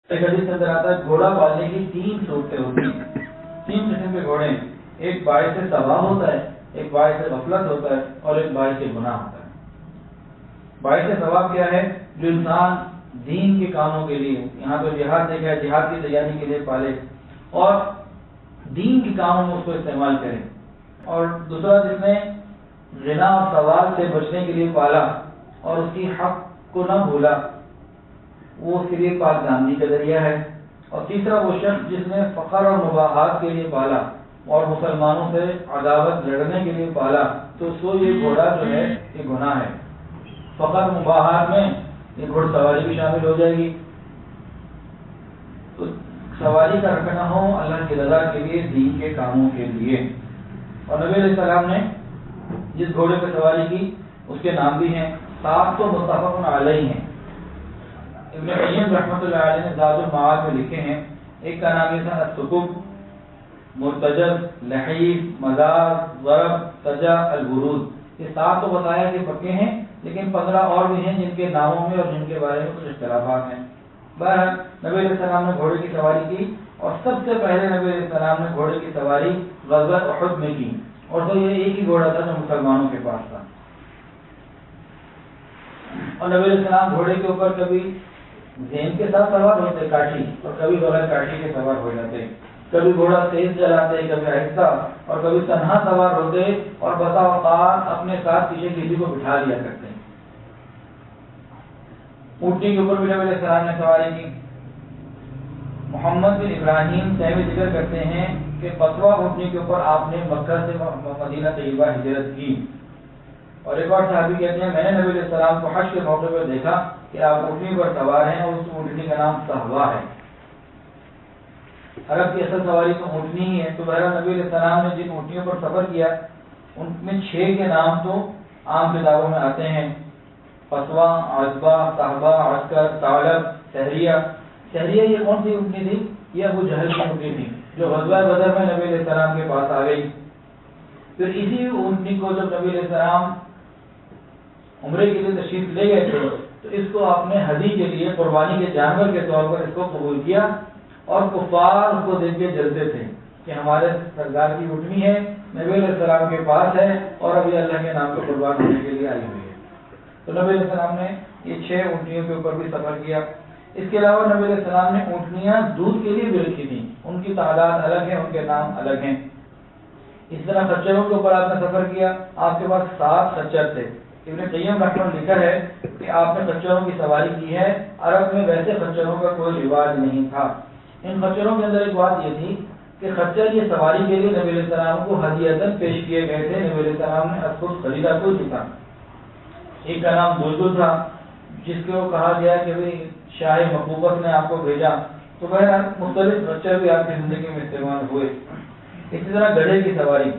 ایک حدیث سے اندر آتا ہے گھوڑا پالنے کی 3 صورتیں ہوتی ہیں. 3 قسم کے گھوڑے ہیں. ایک باعث ثواب ہوتا ہے، ایک باعث غفلت ہوتا ہے، اور ایک باعث گناہ ہوتا ہے. باعث ثواب کیا ہے؟ جو انسان دین کے کاموں کے لیے، یہاں تو جہاد دیکھا ہے، جہاد کی تیاری کے لیے پالے اور دین کے کاموں میں اس کو استعمال کرے. اور دوسرا جس نے غنا اور سوال سے بچنے کے لیے پالا اور اس کی حق کو نہ بھولا، وہ اس کے لیے پاک دامنی کا ذریعہ ہے. اور تیسرا وہ شخص جس نے فخر اور مباحات کے لیے پالا اور مسلمانوں سے عداوت لڑنے کے لیے پالا، تو اس کو یہ گھوڑا جو ہے یہ گناہ ہے. فخر مباحات میں یہ گھوڑ سواری بھی شامل ہو جائے گی. تو سواری کا رکھنا ہو اللہ کی رضا کے لیے، دین کے کاموں کے لیے. اور نبی علیہ السلام نے جس گھوڑے پہ سواری کی اس کے نام بھی ہیں، 7 تو متفق علیہ ہیں. ابن قیم رحمۃ اللہ علیہ نے زاد المعاد میں لکھے ہیں. ایک کا نام ہے السکوب، مرتجب، لحیف، مزاج، ضرب، سجا، الورود. یہ 7 تو بتایا کہ پکے ہیں، لیکن 15 اور بھی ہیں جن کے ناموں میں اور جن کے بارے میں کچھ اختلافات ہیں. بہرحال نبی علیہ السلام نے گھوڑے کی سواری کی، اور سب سے پہلے نبی علیہ السلام نے گھوڑے کی سواری غزوہ احد میں کی. اور تو یہ ایک ہی گھوڑا تھا جو مسلمانوں کے پاس تھا. اور نبی علیہ السلام گھوڑے کے اوپر کبھی زین کے ساتھ سوار ہوتے کاٹھی، اور کبھی بغیر کاٹھی کے سوار ہو جاتے. کبھی گھوڑا تیز چلاتے، کبھی آہستہ، اور کبھی تنہا سوار ہوتے، اور بسا اوقات اپنے ساتھ پیچھے کسی کو بٹھا لیا کرتے. اونٹنی کے اوپر بھی نبی علیہ السلام نے سواری کی. محمد بن ابراہیم تیمی ذکر کرتے ہیں کہ پتوا اونٹنی کے اوپر آپ نے مکہ سے مدینہ طیبہ ہجرت کی. اور ایک اور صحابی کہتے ہیں میں نے نبی علیہ السلام کو حج کے موقع پر دیکھا کہ آپ اونٹنی پر سوار ہیں، اور اس اونٹنی کا نام صحوا ہے. عرب کی اصل سواری تو اونٹنی ہی ہے. تو بہرحال نبی علیہ السلام نے جن اونٹنیوں پر سفر کیا ان میں 6 کے نام تو عام کتابوں میں آتے ہیں: فسوا، عزبہ، صحبہ، عسکر، ثعلب، سہریہ. سہریہ یہ کون سی اونٹنی تھی؟ یہ ابو جہل کی اونٹنی تھی جو غزوہ بدر میں نبی علیہ السلام کے پاس آ گئی. پھر اسی اونٹنی کو جب نبی علیہ السلام عمرے کے لیے تشریف لے گئے تھے تو اس کو آپ نے ہدی کے لیے، قربانی کے جانور کے طور پر اس کو قبول کیا. اور کفار اس کو دیکھ کے جلتے تھے کہ ہمارے سردار کی اونٹنی ہے، نبی علیہ السلام کے پاس ہے، اور ابھی اللہ کے نام کو قربان ہونے کے لیے آئی ہوئی ہے. تو نبی علیہ السلام نے یہ 6 اونٹنیوں کے اوپر بھی سفر کیا. اس کے علاوہ نبی علیہ السلام نے اونٹنیاں دودھ کے لیے بھی رکھی تھیں. ان کی تعداد الگ ہے، ان کے نام الگ ہیں. اس طرح خچروں کے اوپر آپ نے سفر کیا. آپ کے پاس 7 خچر تھے. ابن قیم رحمۃ لکھا ہے کہ آپ نے خچروں کی سواری کی ہے. عرب میں ویسے خچروں کا کوئی رواج نہیں تھا. ان خچروں کے اندر ایک بات یہ تھی کہ خچر یہ سواری کے لیے نبی علیہ السلام کو ہدیۃً پیش کیے گئے تھے. نبی علیہ السلام نے خود خریدا کوئی نہیں تھا. ایک کا نام دلدل تھا جس کو کہا گیا کہ شاہ محبوبت نے آپ کو بھیجا. تو بہرحال مختلف خچر بھی آپ کی زندگی میں استعمال ہوئے. اسی طرح گدھے کی سواری.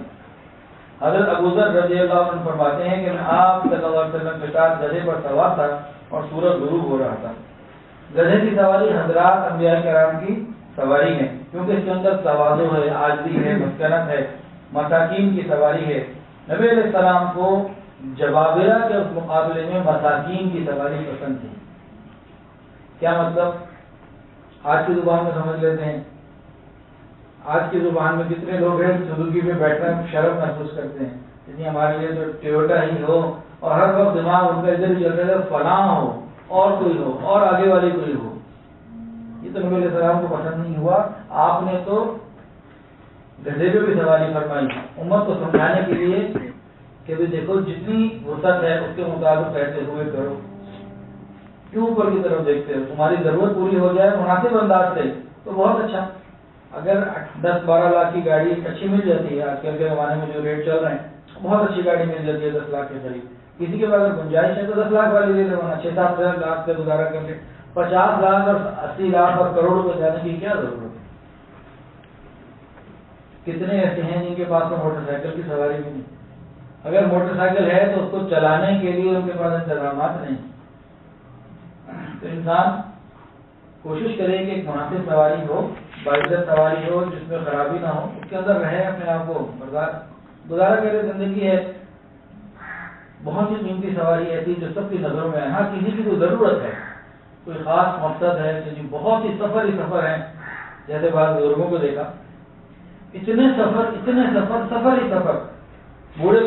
حضرت ابو ذر رضی اللہ عنہ فرماتے ہیں کہ میں آپ صلی اللہ علیہ وسلم کے ساتھ گدھے پر سوار تھا اور سورج غروب ہو رہا تھا. گدھے کی سواری حضرات انبیاء کرام کی سواری ہے، کیونکہ اس کے اندر تواضع ہے، عاجزی ہے، مسکنت ہے. مساکین کی سواری ہے. نبی علیہ السلام کو جبابرہ کے مقابلے میں مساکین کی سواری پسند تھی. کیا مطلب؟ آج کی زبان میں سمجھ لیتے ہیں. آج کی زبان میں کتنے لوگ ہیں سزوکی پہ بیٹھنا شرم محسوس کرتے ہیں. یعنی ہمارے لیے تو ٹویوٹا ہی ہو، اور ہر وقت دماغ ان کا ادھر ہی چل رہا ہے، فلاں ہو اور کوئی ہو اور آگے والی کوئی ہو. یہ تو نبی علیہ السلام کو پسند نہیں ہوا. آپ نے تو گدھے پہ بھی سواری فرمائی امت کو سمجھانے کے لیے کہ بھی دیکھو جتنی وسعت ہے اس کے مطابق کہتے ہوئے کرو. کیوں اوپر کی طرف دیکھتے ہو؟ تمہاری ضرورت پوری ہو جائے مناسب انداز سے تو بہت اچھا. اگر 10-12 لاکھ کی گاڑی اچھی مل جاتی ہے، آج کل کے زمانے میں جو ریٹ چل رہے ہیں بہت اچھی گاڑی مل جاتی ہے 10 لاکھ کے قریب. کسی کے پاس اگر گنجائش ہے تو 10 لاکھ والی لے لے، 6-7 لاکھ سے گزارا کر لے. 50 لاکھ اور 80 لاکھ اور کروڑ روپے جانے کی کیا ضرورت ہے؟ کتنے ایسے ہیں جن کے پاس تو موٹر سائیکل کی سواری بھی نہیں. اگر موٹر سائیکل ہے تو اس کو چلانے کے لیے ان کے پاس انتظامات نہیں. تو انسان کوشش کرے کہ ایک مناسب سواری ہو، باعزت سواری ہو جس میں خرابی نہ ہو، اس کے اندر رہے، اپنے آپ کو گزارا کرے. زندگی ہے. بہت سی قیمتی سواری ایسی جو سب کی نظروں میں ہے. ہاں کسی کی کوئی ضرورت ہے کوئی خاص مقصد ہے تو جی بہت ہی سفر ہیں، جیسے بعض بزرگوں کو دیکھا اتنے سفر سفر ہی سفر، بوڑھے